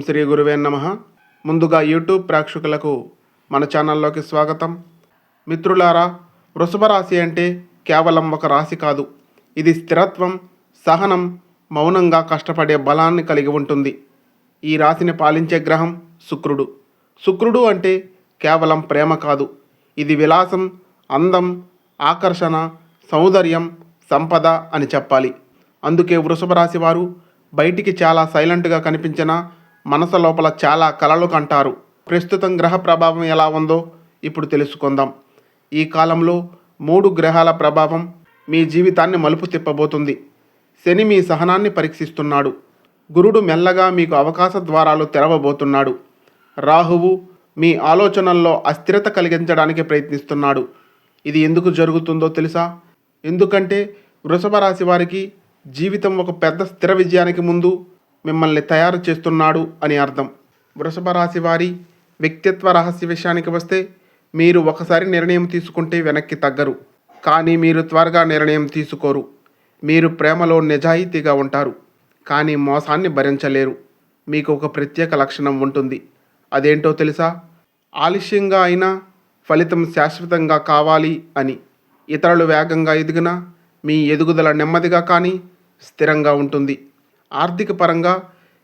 శ్రీ గురువే నమః. ముందుగా యూట్యూబ్ ప్రేక్షకులకు మన ఛానల్లోకి స్వాగతం. మిత్రులారా, వృషభ రాశి అంటే కేవలం ఒక రాశి కాదు. ఇది స్థిరత్వం, సహనం, మౌనంగా కష్టపడే బలాన్ని కలిగి ఉంటుంది. ఈ రాశిని పాలించే గ్రహం శుక్రుడు. శుక్రుడు అంటే కేవలం ప్రేమ కాదు. ఇది విలాసం, అందం, ఆకర్షణ, సౌందర్యం, సంపద అని చెప్పాలి. అందుకే వృషభ రాశి వారు బయటికి చాలా సైలెంట్గా కనిపించినా మనసు లోపల చాలా కలలు కంటారు. ప్రస్తుతం గ్రహ ప్రభావం ఎలా ఉందో ఇప్పుడు తెలుసుకుందాం. ఈ కాలంలో 3 గ్రహాల ప్రభావం మీ జీవితాన్ని మలుపు తిప్పబోతుంది. శని మీ సహనాన్ని పరీక్షిస్తున్నాడు. గురుడు మెల్లగా మీకు అవకాశ ద్వారాలు తెరవబోతున్నాడు. రాహువు మీ ఆలోచనల్లో అస్థిరత కలిగించడానికి ప్రయత్నిస్తున్నాడు. ఇది ఎందుకు జరుగుతుందో తెలుసా? ఎందుకంటే వృషభ రాశి వారికి జీవితం ఒక పెద్ద స్థిర విజయానికి ముందు మిమ్మల్ని తయారు చేస్తున్నాడు అని అర్థం. వృషభ రాశి వారి వ్యక్తిత్వ రహస్య విషయానికి వస్తే, మీరు ఒకసారి నిర్ణయం తీసుకుంటే వెనక్కి తగ్గరు. కానీ మీరు త్వరగా నిర్ణయం తీసుకోరు. మీరు ప్రేమలో నిజాయితీగా ఉంటారు, కానీ మోసాన్ని భరించలేరు. మీకు ఒక ప్రత్యేక లక్షణం ఉంటుంది. అదేంటో తెలుసా? ఆలస్యంగా అయినా ఫలితం శాశ్వతంగా కావాలి అని. ఇతరులు వేగంగా ఎదిగినా మీ ఎదుగుదల నెమ్మదిగా కానీ స్థిరంగా ఉంటుంది. ఆర్థిక పరంగా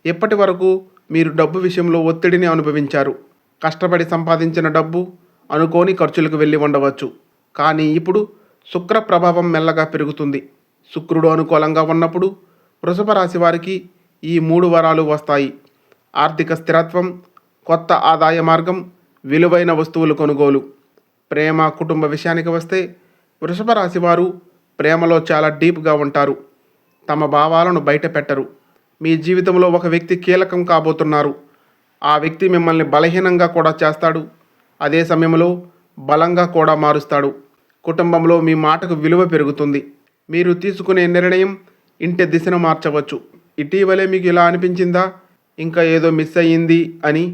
ఇప్పటి వరకు మీరు డబ్బు విషయంలో ఒత్తిడిని అనుభవించారు. కష్టపడి సంపాదించిన డబ్బు అనుకోని ఖర్చులకు వెళ్ళి ఉండవచ్చు. కానీ ఇప్పుడు శుక్ర ప్రభావం మెల్లగా పెరుగుతుంది. శుక్రుడు అనుకూలంగా ఉన్నప్పుడు వృషభ రాశి వారికి ఈ 3 వరాలు వస్తాయి. ఆర్థిక స్థిరత్వం, కొత్త ఆదాయ మార్గం, విలువైన వస్తువులు కొనుగోలు. ప్రేమ, కుటుంబ విషయానికి వస్తే, వృషభ రాశి వారు ప్రేమలో చాలా డీప్గా ఉంటారు. తమ భావాలను బయట పెట్టరు. మీ జీవితంలో ఒక వ్యక్తి కీలకం కాబోతున్నారు. ఆ వ్యక్తి మిమ్మల్ని బలహీనంగా కూడా చేస్తాడు. అదే సమయంలో బలంగా కూడా మారుస్తాడు. కుటుంబంలో మీ మాటకు విలువ పెరుగుతుంది. మీరు తీసుకునే నిర్ణయం ఇంటి దిశను మార్చవచ్చు. ఇటీవలే మీకు ఇలా అనిపించిందా? ఇంకా ఏదో మిస్ అయ్యింది అని.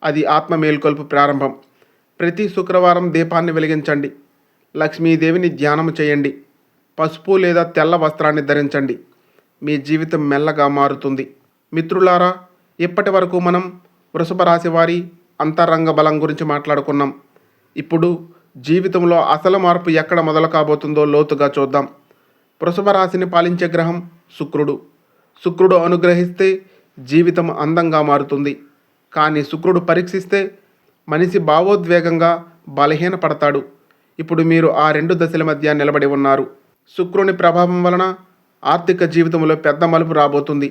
అది ఆత్మ మేల్కొల్పు ప్రారంభం. ప్రతి శుక్రవారం దీపాన్ని వెలిగించండి. లక్ష్మీదేవిని ధ్యానం చేయండి. పసుపు లేదా తెల్ల వస్త్రాన్ని ధరించండి. మీ జీవితం మెల్లగా మారుతుంది. మిత్రులారా, ఇప్పటి వరకు మనం వృషభ రాశి వారి అంతరంగ బలం గురించి మాట్లాడుకున్నాం. ఇప్పుడు జీవితంలో అసలు మార్పు ఎక్కడ మొదలు కాబోతుందో లోతుగా చూద్దాం. వృషభ రాశిని పాలించే గ్రహం శుక్రుడు. శుక్రుడు అనుగ్రహిస్తే జీవితం అందంగా మారుతుంది. కానీ శుక్రుడు పరీక్షిస్తే మనిషి భావోద్వేగంగా బలహీనపడతాడు. ఇప్పుడు మీరు ఆ 2 దశల మధ్య నిలబడి ఉన్నారు. శుక్రుని ప్రభావం వలన ఆర్థిక జీవితంలో పెద్ద మలుపు రాబోతుంది.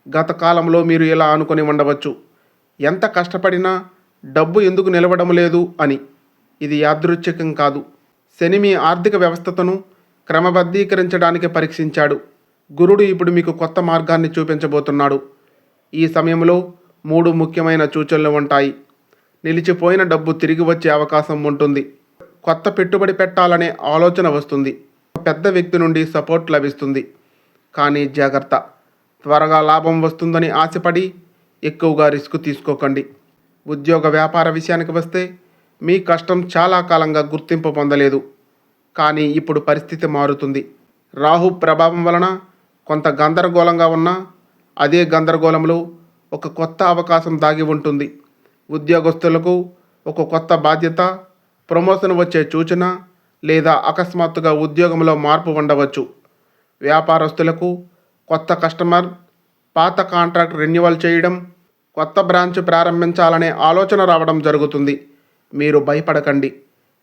గత కాలంలో మీరు ఇలా అనుకుని ఉండవచ్చు, ఎంత కష్టపడినా డబ్బు ఎందుకు నిలవడం లేదు అని. ఇది యాదృచ్ఛికం కాదు. శని మీ ఆర్థిక వ్యవస్థను క్రమబద్ధీకరించడానికి పరీక్షించాడు. గురుడు ఇప్పుడు మీకు కొత్త మార్గాన్ని చూపించబోతున్నాడు. ఈ సమయంలో 3 ముఖ్యమైన సూచనలు ఉంటాయి. నిలిచిపోయిన డబ్బు తిరిగి వచ్చే అవకాశం ఉంటుంది. కొత్త పెట్టుబడి పెట్టాలనే ఆలోచన వస్తుంది. పెద్ద వ్యక్తి నుండి సపోర్ట్ లభిస్తుంది. కానీ జాగ్రత్త, త్వరగా లాభం వస్తుందని ఆశపడి ఎక్కువగా రిస్క్ తీసుకోకండి. ఉద్యోగ వ్యాపార విషయానికి వస్తే, మీ కష్టం చాలా కాలంగా గుర్తింపు పొందలేదు. కానీ ఇప్పుడు పరిస్థితి మారుతుంది. రాహు ప్రభావం వలన కొంత గందరగోళంగా ఉన్నా, అదే గందరగోళంలో ఒక కొత్త అవకాశం దాగి ఉంటుంది. ఉద్యోగస్తులకు ఒక కొత్త బాధ్యత, ప్రమోషన్ వచ్చే సూచన, లేదా అకస్మాత్తుగా ఉద్యోగంలో మార్పు ఉండవచ్చు. వ్యాపారస్తులకు కొత్త కస్టమర్, పాత కాంట్రాక్ట్ రెన్యువల్ చేయడం, కొత్త బ్రాంచ్ ప్రారంభించాలనే ఆలోచన రావడం జరుగుతుంది. మీరు భయపడకండి,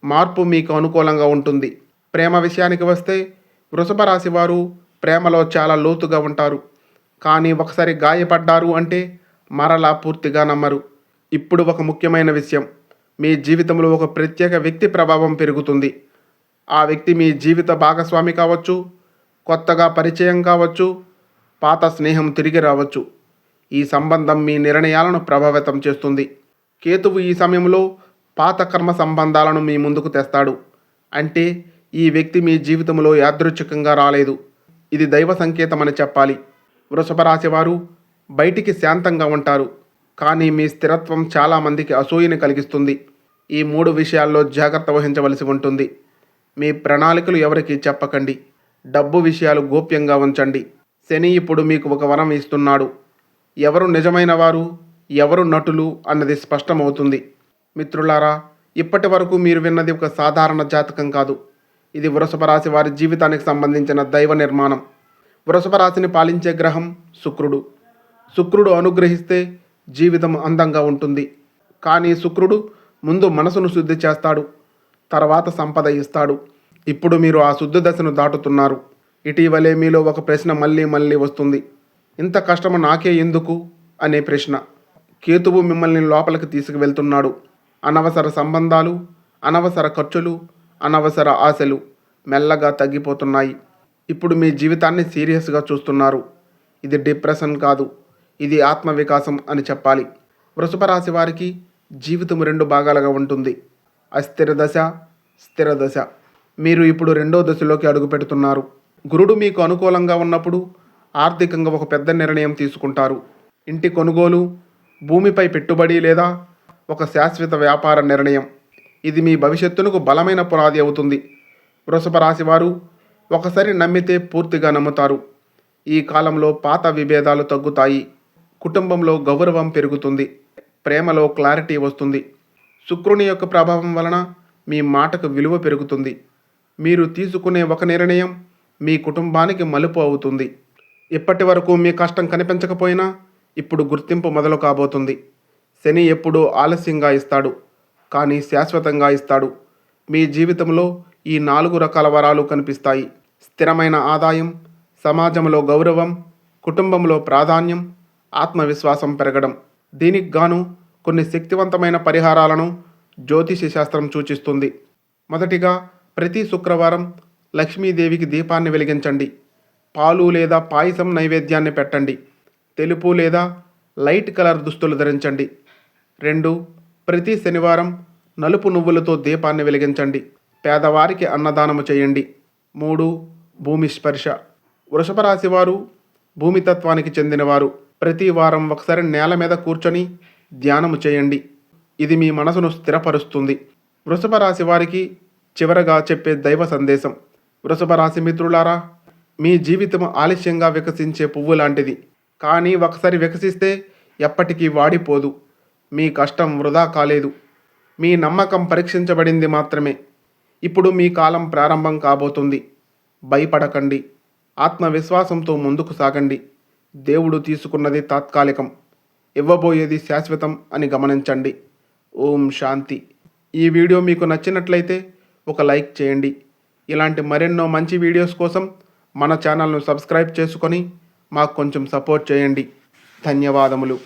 మార్పు మీకు అనుకూలంగా ఉంటుంది. ప్రేమ విషయానికి వస్తే, వృషభ రాశి వారు ప్రేమలో చాలా లోతుగా ఉంటారు. కానీ ఒకసారి గాయపడ్డారు అంటే మరలా పూర్తిగా నమ్మరు. ఇప్పుడు ఒక ముఖ్యమైన విషయం, మీ జీవితంలో ఒక ప్రత్యేక వ్యక్తి ప్రభావం పెరుగుతుంది. ఆ వ్యక్తి మీ జీవిత భాగస్వామి కావచ్చు, కొత్తగా పరిచయం కావచ్చు, పాత స్నేహం తిరిగి రావచ్చు. ఈ సంబంధం మీ నిర్ణయాలను ప్రభావితం చేస్తుంది. కేతువు ఈ సమయంలో పాత కర్మ సంబంధాలను మీ ముందుకు తెస్తాడు. అంటే ఈ వ్యక్తి మీ జీవితంలో యాదృచ్ఛికంగా రాలేదు. ఇది దైవ సంకేతమని చెప్పాలి. వృషభ రాశి వారు బయటికి శాంతంగా ఉంటారు, కానీ మీ స్థిరత్వం చాలామందికి అసూయని కలిగిస్తుంది. ఈ 3 విషయాల్లో జాగ్రత్త వహించవలసి ఉంటుంది. మీ ప్రణాళికలు ఎవరికీ చెప్పకండి. డబ్బు విషయాలు గోప్యంగా ఉంచండి. శని ఇప్పుడు మీకు ఒక వరం ఇస్తున్నాడు. ఎవరు నిజమైన వారు, ఎవరు నటులు అన్నది స్పష్టమవుతుంది. మిత్రులారా, ఇప్పటి వరకు మీరు విన్నది ఒక సాధారణ జాతకం కాదు. ఇది వృషభ రాశి వారి జీవితానికి సంబంధించిన దైవ నిర్మాణం. వృషభ రాశిని పాలించే గ్రహం శుక్రుడు. శుక్రుడు అనుగ్రహిస్తే జీవితం అందంగా ఉంటుంది. కానీ శుక్రుడు ముందు మనసును శుద్ధి చేస్తాడు, తర్వాత సంపద ఇస్తాడు. ఇప్పుడు మీరు ఆ శుద్ధి దశను దాటుతున్నారు. ఇటీవలే మీలో ఒక ప్రశ్న మళ్ళీ మళ్ళీ వస్తుంది. ఇంత కష్టము నాకే ఎందుకు అనే ప్రశ్న. కేతువు మిమ్మల్ని లోపలికి తీసుకువెళ్తున్నాడు. అనవసర సంబంధాలు, అనవసర ఖర్చులు, అనవసర ఆశలు మెల్లగా తగ్గిపోతున్నాయి. ఇప్పుడు మీ జీవితాన్ని సీరియస్గా చూస్తున్నారు. ఇది డిప్రెషన్ కాదు, ఇది ఆత్మ వికాసం అని చెప్పాలి. వృషభ రాశి వారికి జీవితం 2 భాగాలుగా ఉంటుంది. అస్థిర దశ, స్థిర దశ. మీరు ఇప్పుడు 2వ దశలోకి అడుగు పెడుతున్నారు. గురుడు మీకు అనుకూలంగా ఉన్నప్పుడు ఆర్థికంగా ఒక పెద్ద నిర్ణయం తీసుకుంటారు. ఇంటి కొనుగోలు, భూమిపై పెట్టుబడి లేదా ఒక శాశ్వత వ్యాపార నిర్ణయం. ఇది మీ భవిష్యత్తునకు బలమైన పునాది అవుతుంది. వృషభ రాశి వారు ఒకసారి నమ్మితే పూర్తిగా నమ్ముతారు. ఈ కాలంలో పాత విభేదాలు తగ్గుతాయి. కుటుంబంలో గౌరవం పెరుగుతుంది. ప్రేమలో క్లారిటీ వస్తుంది. శుక్రుని యొక్క ప్రభావం వలన మీ మాటకు విలువ పెరుగుతుంది. మీరు తీసుకునే ఒక నిర్ణయం మీ కుటుంబానికి మలుపు అవుతుంది. ఇప్పటి వరకు మీ కష్టం కనిపించకపోయినా ఇప్పుడు గుర్తింపు మొదలు కాబోతుంది. శని ఎప్పుడూ ఆలస్యంగా ఇస్తాడు, కానీ శాశ్వతంగా ఇస్తాడు. మీ జీవితంలో ఈ 4 రకాల వరాలు కనిపిస్తాయి. స్థిరమైన ఆదాయం, సమాజంలో గౌరవం, కుటుంబంలో ప్రాధాన్యం, ఆత్మవిశ్వాసం పెరగడం. దీనికి గాను కొన్ని శక్తివంతమైన పరిహారాలను జ్యోతిష శాస్త్రం సూచిస్తుంది. మొదటిగా, ప్రతి శుక్రవారం లక్ష్మీదేవికి దీపాన్ని వెలిగించండి. పాలు లేదా పాయసం నైవేద్యాన్ని పెట్టండి. తెలుపు లేదా లైట్ కలర్ దుస్తులు ధరించండి. 2, ప్రతి శనివారం నలుపు నువ్వులతో దీపాన్ని వెలిగించండి. పేదవారికి అన్నదానము చేయండి. 3, భూమి స్పర్శ. వృషభ రాశి వారు భూమితత్వానికి చెందినవారు. ప్రతి వారం ఒకసారి నేల మీద కూర్చొని ధ్యానము చేయండి. ఇది మీ మనసును స్థిరపరుస్తుంది. వృషభ రాశి వారికి చివరగా చెప్పే దైవ సందేశం. వృషభ రాశి మిత్రులారా, మీ జీవితం ఆలస్యంగా వికసించే పువ్వు లాంటిది. కానీ ఒకసారి వికసిస్తే ఎప్పటికీ వాడిపోదు. మీ కష్టం వృధా కాలేదు. మీ నమ్మకం పరీక్షించబడింది మాత్రమే. ఇప్పుడు మీ కాలం ప్రారంభం కాబోతుంది. భయపడకండి. ఆత్మవిశ్వాసంతో ముందుకు సాగండి. దేవుడు తీసుకున్నది తాత్కాలికం, ఇవ్వబోయేది శాశ్వతం అని గమనించండి. ఓం శాంతి. ఈ వీడియో మీకు నచ్చినట్లయితే ఒక లైక్ చేయండి. ఇలాంటి మరెన్నో మంచి వీడియోస్ కోసం మన ఛానల్ను సబ్స్క్రైబ్ చేసుకొని మాకు కొంచెం సపోర్ట్ చేయండి. ధన్యవాదములు.